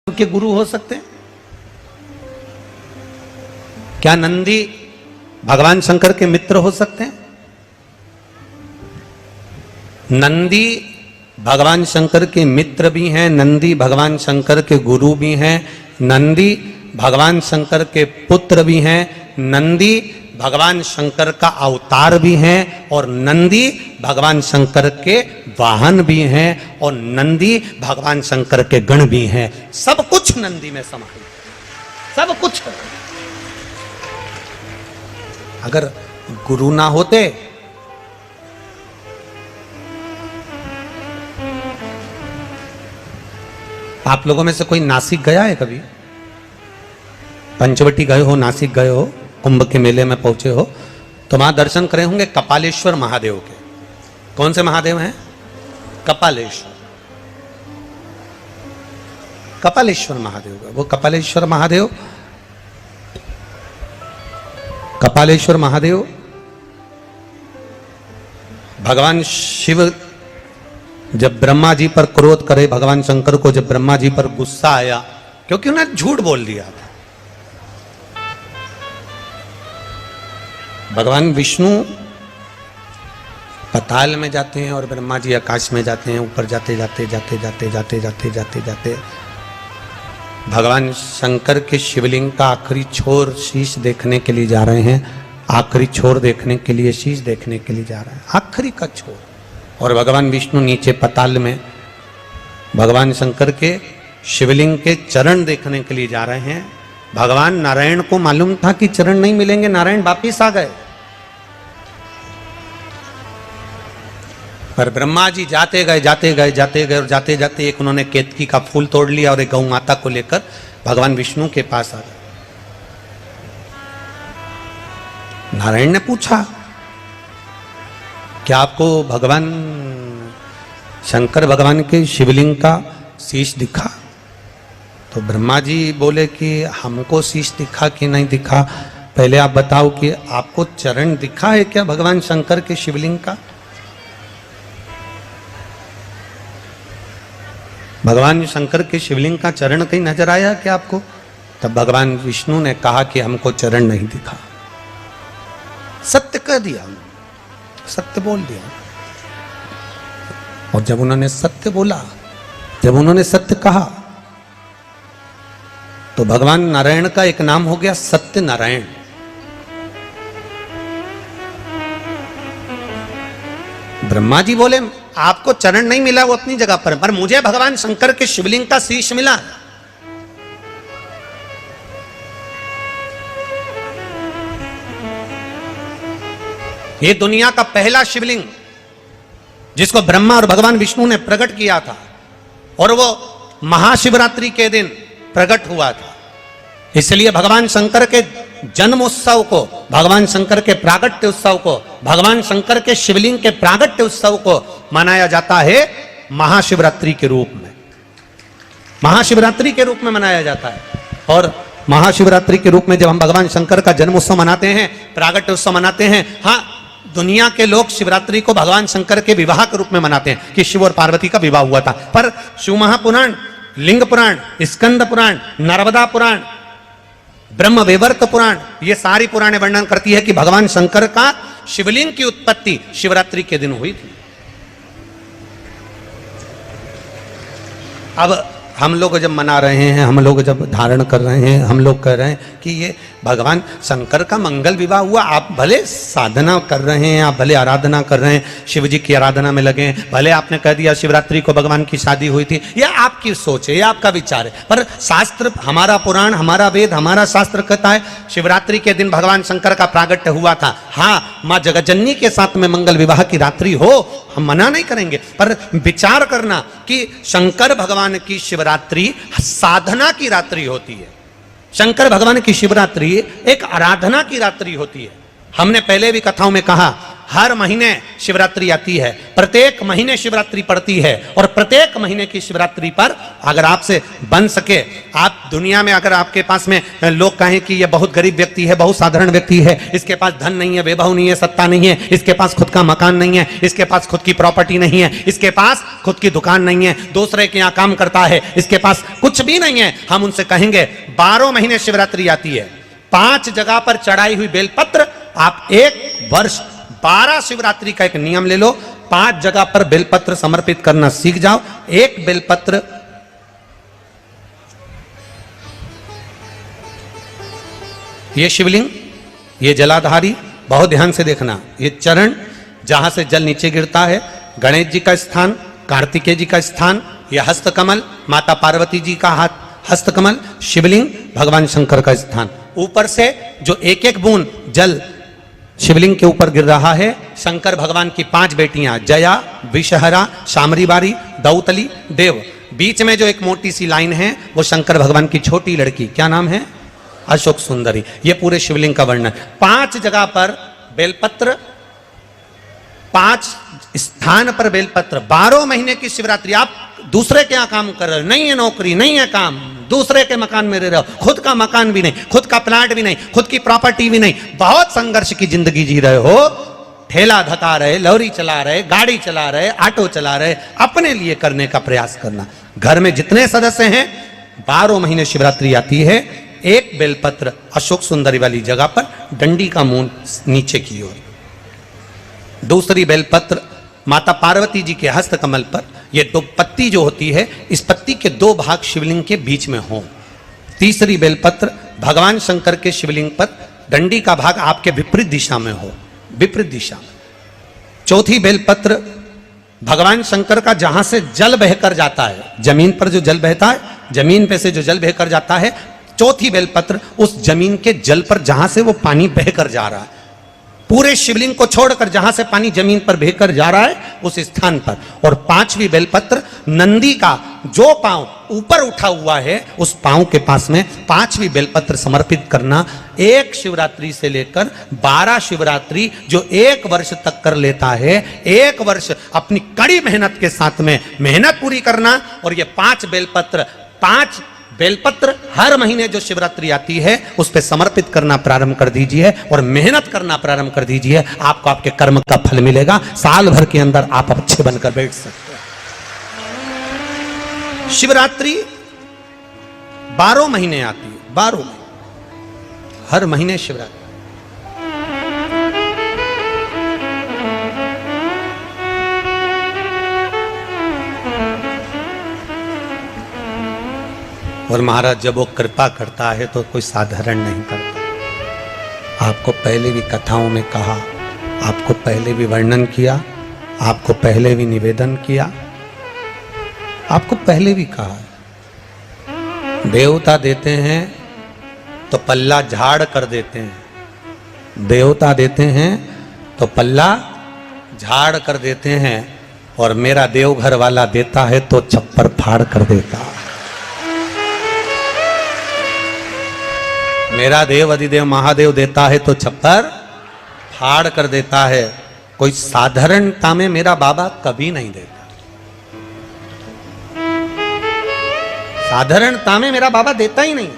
के गुरु हो सकते हैं? क्या नंदी भगवान शंकर के मित्र हो सकते हैं? नंदी भगवान शंकर के मित्र भी हैं, नंदी भगवान शंकर के गुरु भी हैं, नंदी भगवान शंकर के पुत्र भी हैं, नंदी भगवान शंकर का अवतार भी हैं, और नंदी भगवान शंकर के वाहन भी हैं, और नंदी भगवान शंकर के गण भी हैं। सब कुछ नंदी में समाहित, सब कुछ। अगर गुरु ना होते आप लोगों में से कोई नासिक गया है कभी? पंचवटी गए हो, नासिक गए हो, कुंभ के मेले में पहुंचे हो तो वहां दर्शन करे होंगे कपालेश्वर महादेव के। कौन से महादेव हैं? कपालेश्वर, कपालेश्वर महादेव का। वो कपालेश्वर महादेव, कपालेश्वर महादेव भगवान शिव जब ब्रह्मा जी पर क्रोध करे, भगवान शंकर को जब ब्रह्मा जी पर गुस्सा आया क्योंकि उन्हें झूठ बोल दिया था, भगवान विष्णु पताल में जाते हैं और ब्रह्मा जी आकाश में जाते हैं। ऊपर जाते जाते जाते जाते जाते जाते जाते जाते भगवान शंकर के शिवलिंग का आखिरी छोर शीश देखने के लिए जा रहे हैं। आखिरी छोर देखने के लिए, शीश देखने के लिए जा रहे हैं, आखिरी का छोर। और भगवान विष्णु नीचे पताल में भगवान शंकर के शिवलिंग के चरण देखने के लिए जा रहे हैं। भगवान नारायण को मालूम था कि चरण नहीं मिलेंगे, नारायण वापिस आ गए। पर ब्रह्मा जी जाते गए जाते गए जाते गए और जाते जाते एक उन्होंने केतकी का फूल तोड़ लिया और एक गौ माता को लेकर भगवान विष्णु के पास आ गए। नारायण ने पूछा, क्या आपको भगवान शंकर भगवान के शिवलिंग का शीश दिखा? तो ब्रह्मा जी बोले कि हमको शीश दिखा कि नहीं दिखा, पहले आप बताओ कि आपको चरण दिखा है क्या भगवान शंकर के शिवलिंग का? भगवान शंकर के शिवलिंग का चरण कहीं नजर आया क्या आपको? तब भगवान विष्णु ने कहा कि हमको चरण नहीं दिखा। सत्य कह दिया, सत्य बोल दिया। और जब उन्होंने सत्य बोला, जब उन्होंने सत्य कहा, तो भगवान नारायण का एक नाम हो गया सत्य नारायण। ब्रह्मा जी बोले आपको चरण नहीं मिला, वो अपनी जगह पर मुझे भगवान शंकर के शिवलिंग का शीश मिला। ये दुनिया का पहला शिवलिंग जिसको ब्रह्मा और भगवान विष्णु ने प्रकट किया था, और वो महाशिवरात्रि के दिन प्रकट हुआ था। इसलिए भगवान शंकर के जन्म उत्सव को, भगवान शंकर के प्रागट्य उत्सव को, भगवान शंकर के शिवलिंग के प्रागट्य उत्सव को मनाया जाता है महाशिवरात्रि के रूप में। महाशिवरात्रि के रूप में मनाया जाता है। और महाशिवरात्रि के रूप में जब हम भगवान शंकर का जन्म उत्सव मनाते हैं, प्रागट्य उत्सव मनाते हैं, हाँ, दुनिया के लोग शिवरात्रि को भगवान शंकर के विवाह के रूप में मनाते हैं कि शिव और पार्वती का विवाह हुआ था। पर शिव महापुराण, लिंग पुराण, स्कंद पुराण, नर्मदा पुराण, ब्रह्म वैवर्त पुराण, ये सारी पुराणें वर्णन करती है कि भगवान शंकर का शिवलिंग की उत्पत्ति शिवरात्रि के दिन हुई थी। अब हम लोग जब मना रहे हैं, हम लोग जब धारण कर रहे हैं, हम लोग कह रहे हैं कि ये भगवान शंकर का मंगल विवाह हुआ। आप भले साधना कर रहे हैं, आप भले आराधना कर रहे हैं, शिव जी की आराधना में लगे हैं, भले आपने कह दिया शिवरात्रि को भगवान की शादी हुई थी, यह आपकी सोच है, यह आपका विचार है। पर शास्त्र, हमारा पुराण, हमारा वेद, हमारा शास्त्र कहता है शिवरात्रि के दिन भगवान शंकर का प्रागट्य हुआ था। हाँ, माँ जगज्जननी के साथ में मंगल विवाह की रात्रि हो, हम मना नहीं करेंगे, पर विचार करना कि शंकर भगवान की शिवरात्रि साधना की रात्रि होती है। शंकर भगवान की शिवरात्रि एक आराधना की रात्रि होती है। हमने पहले भी कथाओं में कहा हर महीने शिवरात्रि आती है, प्रत्येक महीने शिवरात्रि पड़ती है, और प्रत्येक महीने की शिवरात्रि पर अगर आपसे बन सके, आप दुनिया में अगर आपके पास में लोग कहें कि ये बहुत गरीब व्यक्ति है, बहुत साधारण व्यक्ति है, इसके पास धन नहीं है, वैभव नहीं है, सत्ता नहीं है, इसके पास खुद का मकान नहीं है, इसके पास खुद की प्रॉपर्टी नहीं है, इसके पास खुद की दुकान नहीं है, दूसरे के यहाँ काम करता है, इसके पास कुछ भी नहीं है, हम उनसे कहेंगे 12 महीने शिवरात्रि आती है, 5 जगह पर चढ़ाई हुई बेलपत्र, आप एक वर्ष 12 शिवरात्रि का एक नियम ले लो, 5 जगह पर बेलपत्र समर्पित करना सीख जाओ। एक बेलपत्र ये शिवलिंग, ये जलाधारी, बहुत ध्यान से देखना, ये चरण जहां से जल नीचे गिरता है, गणेश जी का स्थान, कार्तिकेय जी का स्थान, यह हस्तकमल माता पार्वती जी का हाथ हस्तकमल, शिवलिंग भगवान शंकर का स्थान। ऊपर से जो एक एक बूंद जल शिवलिंग के ऊपर गिर रहा है, शंकर भगवान की 5 बेटियां जया, विषहरा, शामरीबारी, दौतली, देव। बीच में जो एक मोटी सी लाइन है वो शंकर भगवान की छोटी लड़की, क्या नाम है? अशोक सुंदरी। ये पूरे शिवलिंग का वर्णन। 5 जगह पर बेलपत्र, 5 स्थान पर बेलपत्र, 12 महीने की शिवरात्रि। आप दूसरे के यहाँ काम कर रहे हो, नहीं है नौकरी, नहीं है काम, दूसरे के मकान में रह रहे हो, खुद का मकान भी नहीं, खुद का प्लाट भी नहीं, खुद की प्रॉपर्टी भी नहीं, बहुत संघर्ष की जिंदगी जी रहे हो, ठेला धका रहे, लॉरी चला रहे, गाड़ी चला रहे, ऑटो चला रहे, अपने लिए करने का प्रयास करना। घर में जितने सदस्य हैं, 12 महीने शिवरात्रि आती है, एक बेलपत्र अशोक सुंदरी वाली जगह पर, डंडी का मुंह नीचे की ओर। दूसरी बेलपत्र माता पार्वती जी के हस्त कमल पर, ये 2 पत्ती जो होती है, इस पत्ती के 2 भाग शिवलिंग के बीच में हो। तीसरी बेलपत्र भगवान शंकर के शिवलिंग पर, डंडी का भाग आपके विपरीत दिशा में हो, विपरीत दिशा में। चौथी बेलपत्र भगवान शंकर का जहां से जल बहकर जाता है, जमीन पर जो जल बहता है, जमीन पे से जो जल बहकर जाता है, चौथी बेलपत्र उस जमीन के जल पर जहां से वो पानी बहकर जा रहा है, पूरे शिवलिंग को छोड़कर जहां से पानी जमीन पर बहकर जा रहा है उस स्थान पर। और 5वीं बेलपत्र नंदी का जो पांव ऊपर उठा हुआ है, उस पांव के पास में 5वीं बेलपत्र समर्पित करना। एक शिवरात्रि से लेकर 12 शिवरात्रि जो 1 वर्ष तक कर लेता है, 1 वर्ष अपनी कड़ी मेहनत के साथ में मेहनत पूरी करना। और ये 5 बेलपत्र हर महीने जो शिवरात्रि आती है उस पे समर्पित करना प्रारंभ कर दीजिए और मेहनत करना प्रारंभ कर दीजिए। आपको आपके कर्म का फल मिलेगा। साल भर के अंदर आप अच्छे बनकर बैठ सकते हैं। शिवरात्रि 12 महीने आती है, 12 महीने, हर महीने शिवरात्रि। और महाराज जब वो कृपा करता है तो कोई साधारण नहीं करता। आपको पहले भी कथाओं में कहा, आपको पहले भी वर्णन किया, आपको पहले भी निवेदन किया, आपको पहले भी कहा, देवता देते हैं तो पल्ला झाड़ कर देते हैं। देवता देते हैं तो पल्ला झाड़ कर देते हैं, और मेरा देवघर वाला देता है तो छप्पर फाड़ कर देता है। मेरा देव अधिदेव महादेव देता है तो छप्पर फाड़ कर देता है। कोई साधारणता में मेरा बाबा कभी नहीं देता। साधारणता में मेरा बाबा देता ही नहीं।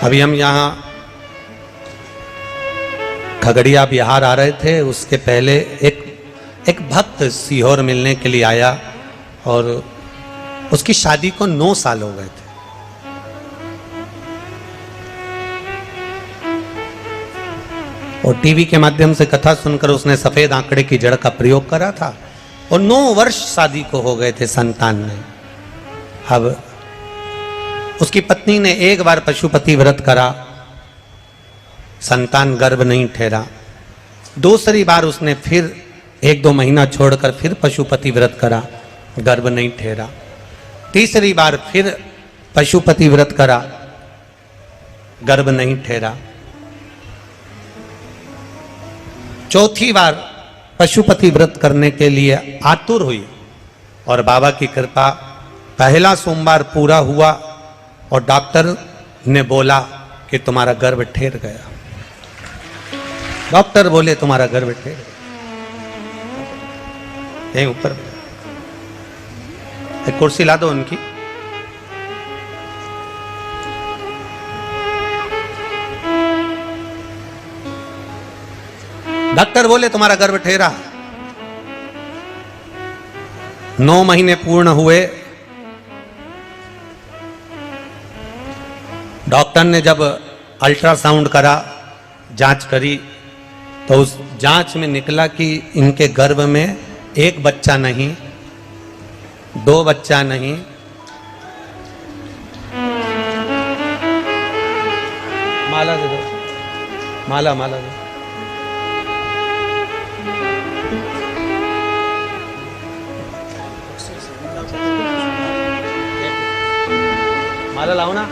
अभी हम यहां खगड़िया बिहार आ रहे थे, उसके पहले एक भक्त सीहोर मिलने के लिए आया और उसकी शादी को 9 साल हो गए थे। और टीवी के माध्यम से कथा सुनकर उसने सफेद आंकड़े की जड़ का प्रयोग करा था और 9 वर्ष शादी को हो गए थे संतान में। अब उसकी पत्नी ने एक बार पशुपति व्रत करा, संतान गर्भ नहीं ठहरा। दूसरी बार उसने फिर 1-2 महीना छोड़कर फिर पशुपति व्रत करा, गर्भ नहीं ठहरा। तीसरी बार फिर पशुपति व्रत करा, गर्भ नहीं ठहरा। चौथी बार पशुपति व्रत करने के लिए आतुर हुई और बाबा की कृपा, पहला सोमवार पूरा हुआ और डॉक्टर ने बोला कि तुम्हारा गर्भ ठहर गया। डॉक्टर बोले तुम्हारा गर्भ ठहर गया। यहीं ऊपर एक कुर्सी ला दो उनकी। डॉक्टर बोले तुम्हारा गर्भ ठहरा। 9 महीने पूर्ण हुए। डॉक्टर ने जब अल्ट्रासाउंड करा, जांच करी, तो उस जांच में निकला कि इनके गर्भ में एक बच्चा नहीं, 2 बच्चा नहीं, माला दे दो, माला माला दो। माला लाओ ना।